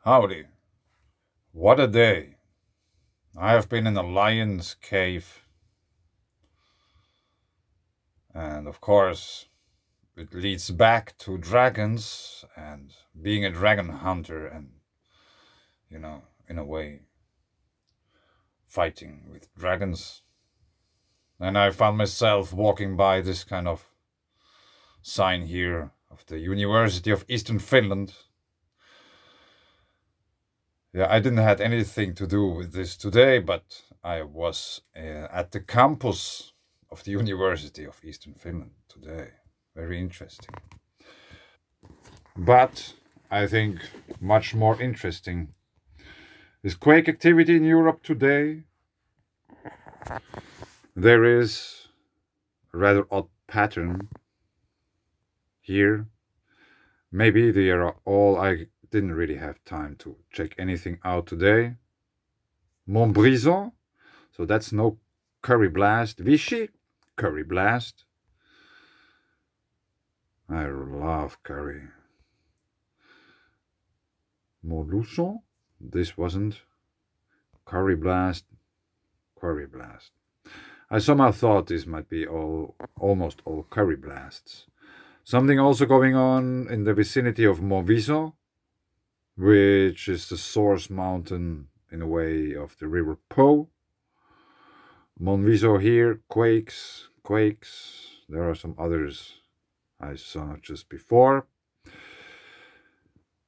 Howdy. What a day. I have been in a lion's cave. And of course, it leads back to dragons and being a dragon hunter and, in a way, fighting with dragons. And I found myself walking by this kind of sign here of the University of Eastern Finland. Yeah, I didn't have anything to do with this today, but I was at the campus of the University of Eastern Finland today. Very interesting. But I think much more interesting is quake activity in Europe today. There is a rather odd pattern here. Maybe they are all, I didn't really have time to check anything out today. Montbrison, so that's no curry blast. Vichy, curry blast. I love curry. Montluçon, this wasn't. Curry blast, curry blast. I somehow thought this might be almost all curry blasts. Something also going on in the vicinity of Montbrison, which is the source mountain in a way of the river Po. Montbrison here, Quakes. There are some others I saw just before.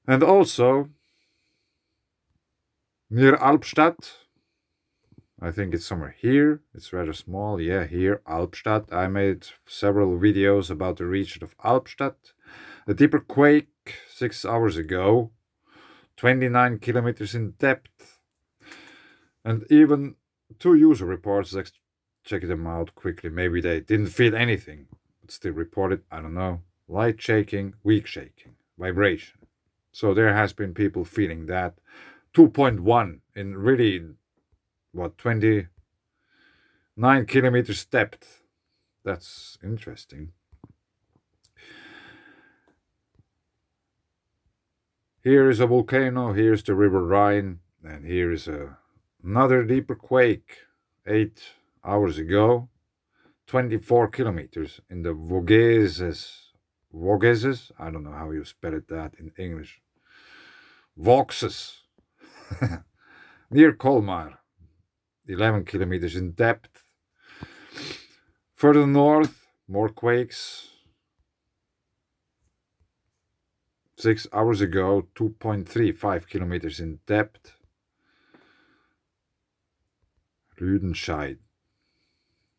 And also near Albstadt, I think it's somewhere here. It's rather small. Yeah, here, Albstadt. I made several videos about the region of Albstadt. A deeper quake 6 hours ago. 29 kilometers in depth. And even 2 user reports. Let's check them out quickly. Maybe they didn't feel anything, but still reported, I don't know, light shaking, weak shaking, vibration. So there has been people feeling that. 2.1 in really, 29 kilometers depth. That's interesting. Here is a volcano, here's the River Rhine, and here is another deeper quake 8 hours ago. 24 kilometers in the Vogezes. I don't know how you spell it that in English. Vauxes. Near Colmar. 11 kilometers in depth. Further north, more quakes. 6 hours ago, 2.35 kilometers in depth. Rüdenscheid.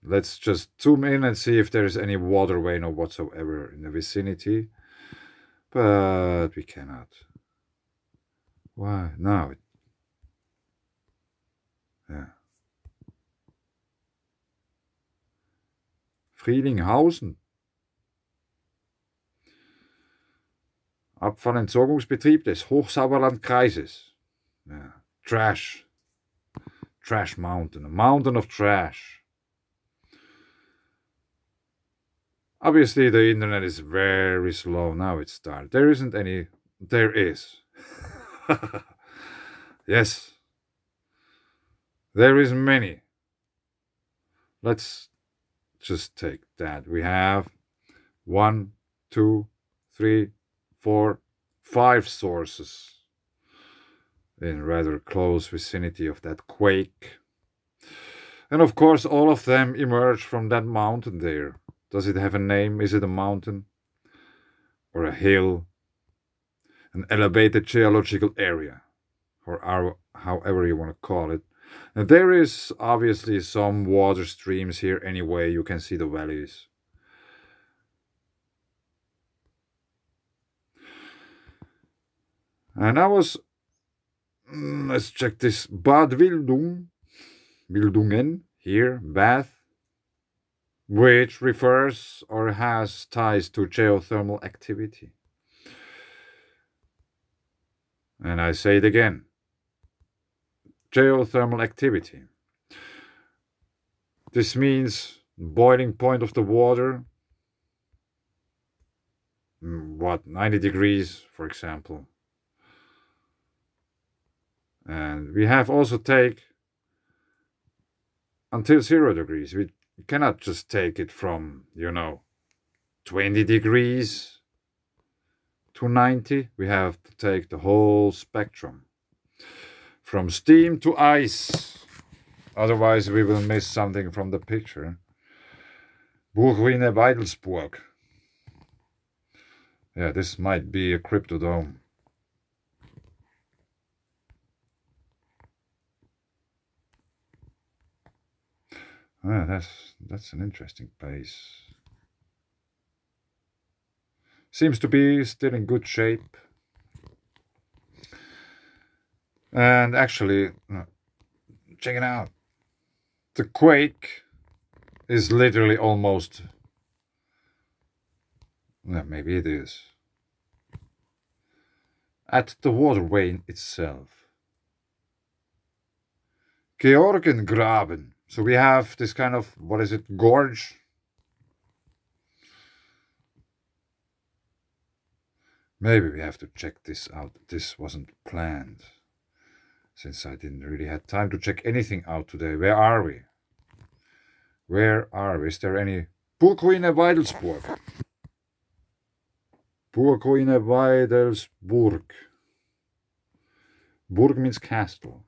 Let's just zoom in and see if there's any waterway or whatsoever in the vicinity. But we cannot. Why? No. Yeah. Friedlinghausen. Abfallentsorgungsbetrieb des Hochsauerlandkreises. Yeah. Trash. Trash mountain. A mountain of trash. Obviously, the internet is very slow. Now it started. There isn't any. There is. Yes. There is many. Let's just take that. We have 1, 2, 3, 4, 5 sources in rather close vicinity of that quake. And of course, all of them emerge from that mountain there. Does it have a name? Is it a mountain? Or a hill? An elevated geological area? Or however you want to call it. And there is obviously some water streams here anyway. You can see the valleys. And I was... let's check this. Bad Wildungen, here, Bath, which refers or has ties to geothermal activity. And I say it again. Geothermal activity. This means boiling point of the water. 90 degrees, for example. And we have also take until 0 degrees. We cannot just take it from, 20 degrees to 90. We have to take the whole spectrum. From steam to ice. Otherwise we will miss something from the picture. Burgruine Weidelsburg. Yeah, this might be a cryptodome. Ah, that's an interesting place. Seems to be still in good shape. And actually, check it out. The quake is literally almost... maybe it is. At the waterway itself. Georgengraben. So we have this kind of, what is it, gorge? Maybe we have to check this out. This wasn't planned. Since I didn't really have time to check anything out today. Where are we? Where are we? Is there any... Burgruine Weidelsburg. Burgruine Weidelsburg. Burg means castle.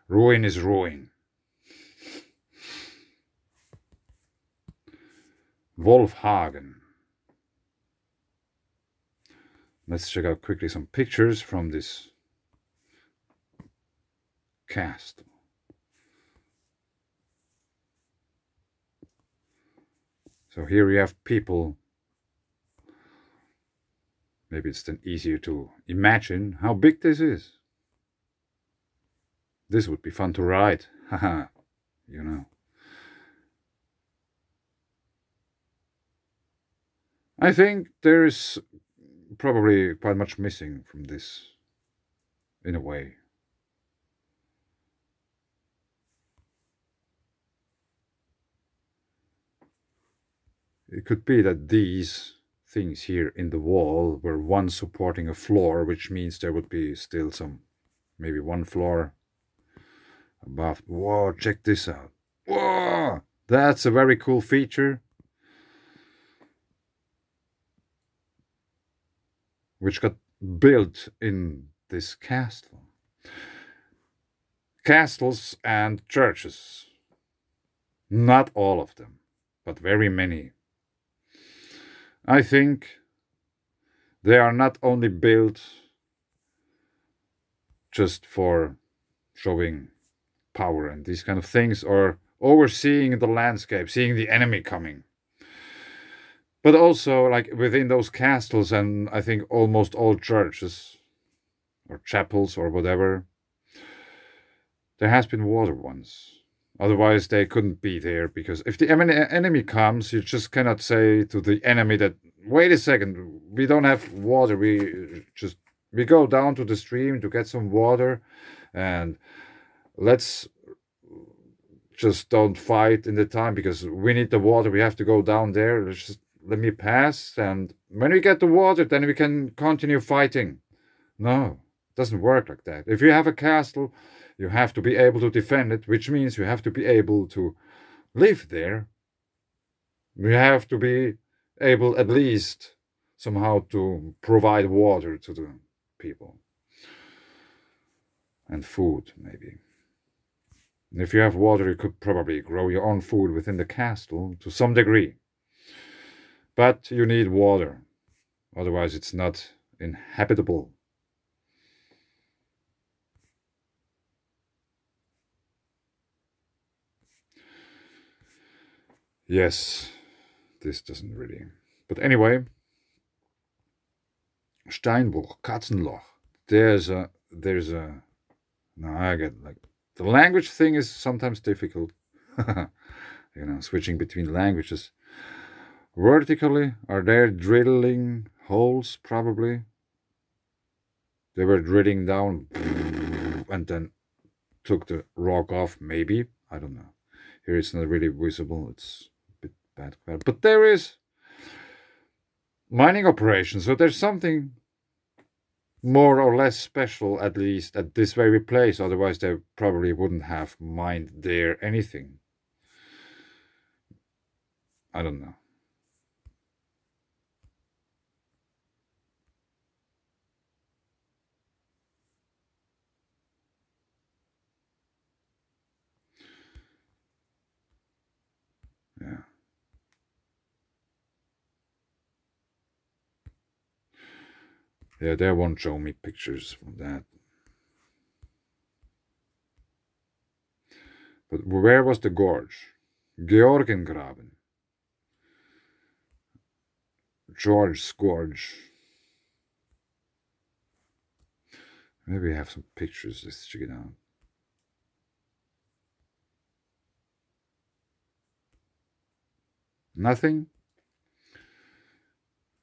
Ruin is ruin. Wolfhagen. Let's check out quickly some pictures from this castle. So here we have people. Maybe it's then easier to imagine how big this is. This would be fun to ride. Haha, I think there is probably quite much missing from this, in a way. It could be that these things here in the wall were once supporting a floor, which means there would be still some, maybe one floor above. Whoa, check this out. Whoa, that's a very cool feature. Which got built in this castle. Castles and churches. Not all of them, but very many. I think they are not only built just for showing power and these kind of things, or overseeing the landscape, seeing the enemy coming. But also, like, within those castles, and I think almost all churches, or chapels, or whatever, there has been water once. Otherwise, they couldn't be there, because if the enemy comes, you just cannot say to the enemy that, wait a second, we don't have water, we go down to the stream to get some water, and let's just don't fight in the time, because we need the water, we have to go down there, just let me pass, and when we get the water, then we can continue fighting. No, it doesn't work like that. If you have a castle, you have to be able to defend it, which means you have to be able to live there. You have to be able at least somehow to provide water to the people. And food, maybe. And if you have water, you could probably grow your own food within the castle to some degree. But you need water, otherwise it's not inhabitable. Yes, this doesn't really... But anyway, Steinbruch, Katzenloch. There's a... No, I get, like... The language thing is sometimes difficult. Switching between languages. Vertically, are they drilling holes? Probably. They were drilling down and then took the rock off, maybe. I don't know. Here it's not really visible. It's a bit bad. But there is mining operation, so there's something more or less special, at least at this very place. Otherwise, they probably wouldn't have mined there anything. I don't know. Yeah. Yeah, they won't show me pictures from that. But where was the gorge? Georgengraben. George's Gorge. Maybe we have some pictures. Let's check it out. Nothing?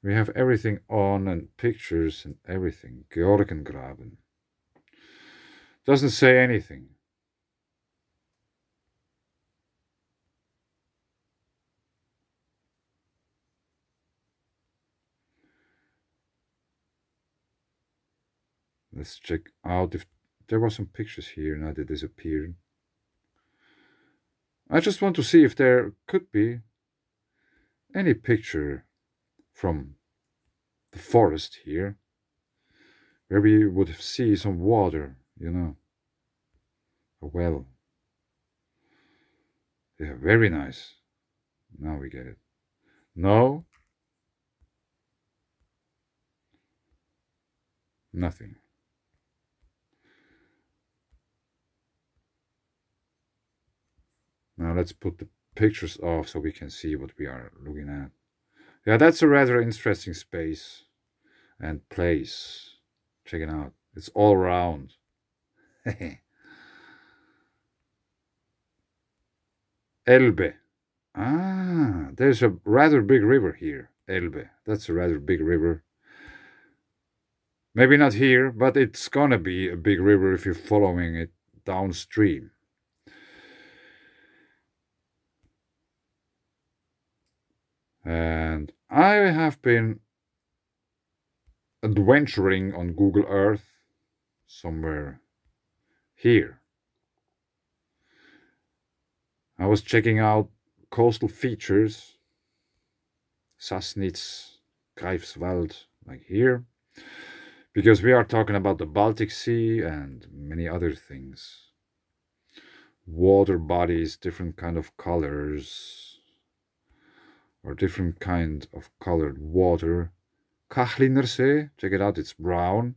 We have everything on and pictures and everything. Georgengraben. Doesn't say anything. Let's check out if there were some pictures here. Now they disappeared. I just want to see if there could be any picture from the forest here where we would see some water, you know. A well. Yeah, very nice. Now we get it. No. Nothing. Now let's put the pictures off so we can see what we are looking at. Yeah, that's a rather interesting space and place. Check it out. It's all around. Elbe. Ah, there's a rather big river here. Elbe. That's a rather big river. Maybe not here, but it's gonna be a big river if you're following it downstream. And I have been adventuring on Google Earth somewhere here. I was checking out coastal features, Sassnitz, Greifswald, like here, because we are talking about the Baltic Sea and many other things. Water bodies, different kind of colors, or different kind of colored water. Kachliner See, check it out, it's brown.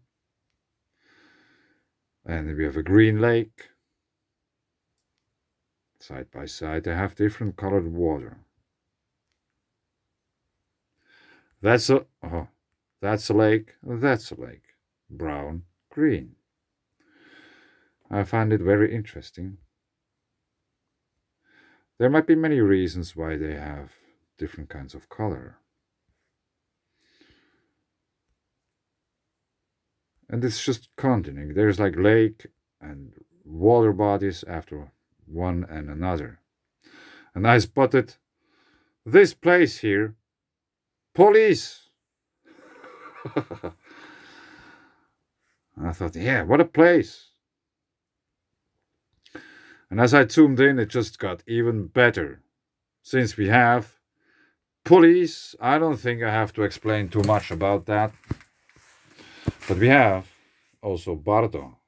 And we have a green lake. Side by side, they have different colored water. That's a lake, that's a lake. Brown, green. I find it very interesting. There might be many reasons why they have different kinds of color. And it's just continuing. There's like lake and water bodies after one and another. And I spotted this place here. Police! I thought, yeah, what a place. And as I zoomed in, it just got even better. Since we have police, I don't think I have to explain too much about that. But we have also Bardo.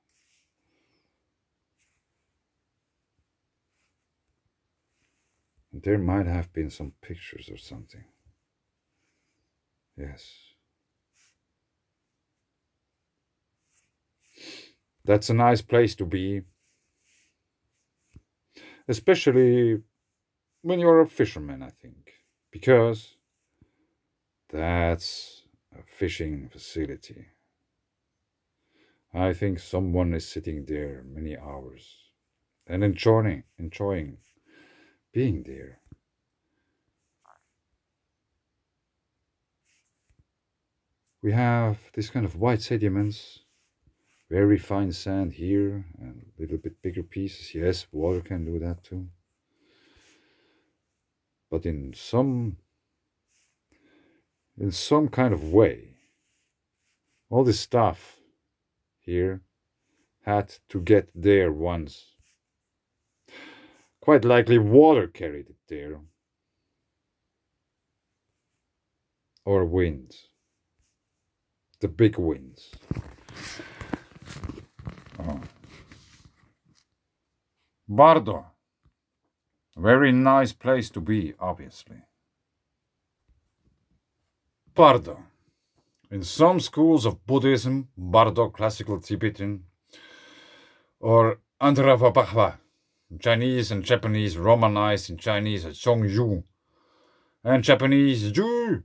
And there might have been some pictures or something. Yes. That's a nice place to be. Especially when you're a fisherman, I think. Because that's a fishing facility. I think someone is sitting there many hours and enjoying being there. We have this kind of white sediments, very fine sand here, and a little bit bigger pieces. Yes, water can do that too. But in some kind of way, all this stuff here had to get there once. Quite likely water carried it there. Or wind. The big winds. Oh. Bardo. Very nice place to be, obviously. Bardo. In some schools of Buddhism, Bardo, classical Tibetan, or Andhravabhava, Chinese and Japanese romanized in Chinese as Zhongzhu, and Japanese Zhu,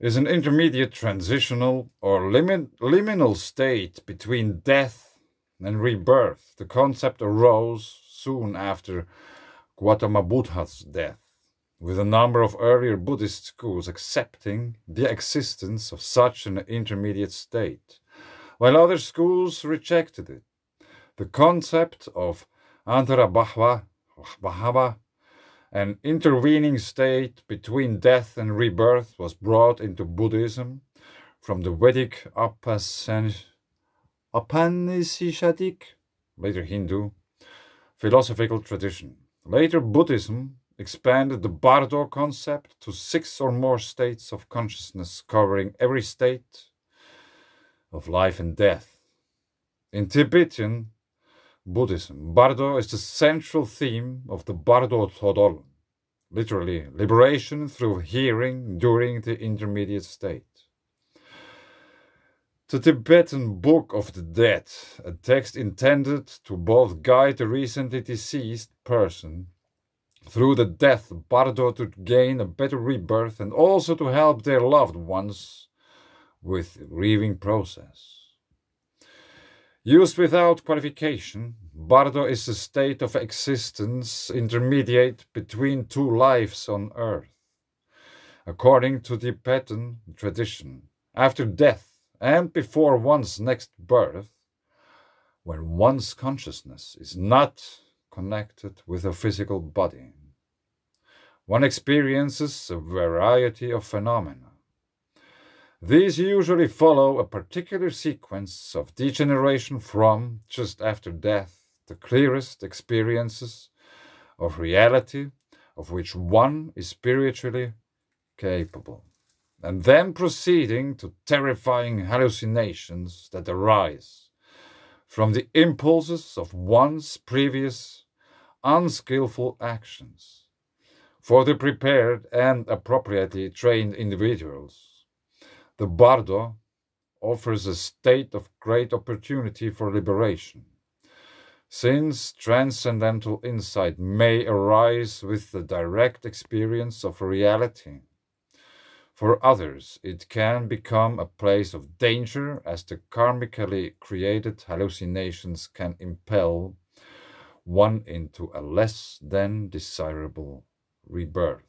is an intermediate transitional or liminal state between death and rebirth. The concept arose soon after Gautama Buddha's death, with a number of earlier Buddhist schools accepting the existence of such an intermediate state, while other schools rejected it. The concept of Antara-Bhava, an intervening state between death and rebirth, was brought into Buddhism from the Vedic Upanishadic, later Hindu, philosophical tradition. Later Buddhism expanded the Bardo concept to 6 or more states of consciousness, covering every state of life and death. In Tibetan Buddhism, Bardo is the central theme of the Bardo Todol, literally liberation through hearing during the intermediate state. The Tibetan Book of the Dead, a text intended to both guide the recently deceased person through the death Bardo to gain a better rebirth and also to help their loved ones with the grieving process. Used without qualification, Bardo is a state of existence intermediate between 2 lives on earth. According to Tibetan tradition, after death and before one's next birth, when one's consciousness is not connected with a physical body, one experiences a variety of phenomena. These usually follow a particular sequence of degeneration from, just after death, the clearest experiences of reality of which one is spiritually capable, and then proceeding to terrifying hallucinations that arise from the impulses of one's previous unskillful actions. For the prepared and appropriately trained individuals, the Bardo offers a state of great opportunity for liberation, since transcendental insight may arise with the direct experience of reality. For others, it can become a place of danger, as the karmically created hallucinations can impel one into a less than desirable rebirth.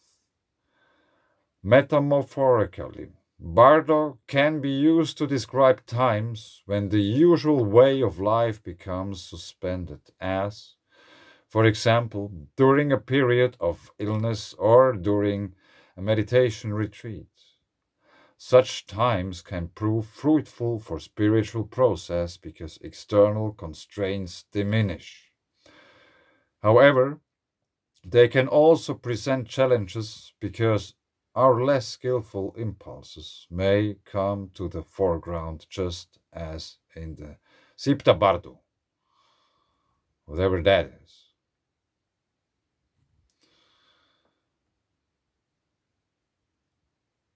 Metamorphorically, Bardo can be used to describe times when the usual way of life becomes suspended, as, for example, during a period of illness or during a meditation retreat. Such times can prove fruitful for spiritual process because external constraints diminish. However, they can also present challenges because our less skillful impulses may come to the foreground, just as in the Sipta Bardo, whatever that is.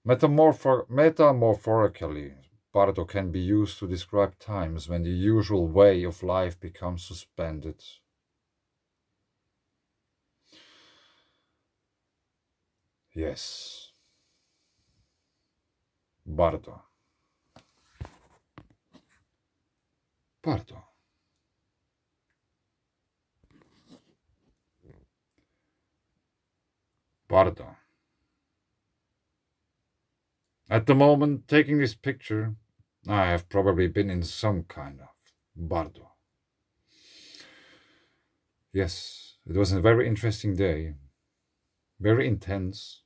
Metamorphorically, Bardo can be used to describe times when the usual way of life becomes suspended. Yes. Bardo. Bardo. Bardo. At the moment taking this picture, I have probably been in some kind of Bardo. Yes, it was a very interesting day, very intense.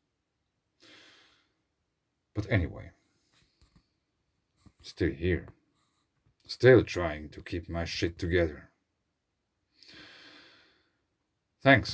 But anyway, still here. Still trying to keep my shit together. Thanks.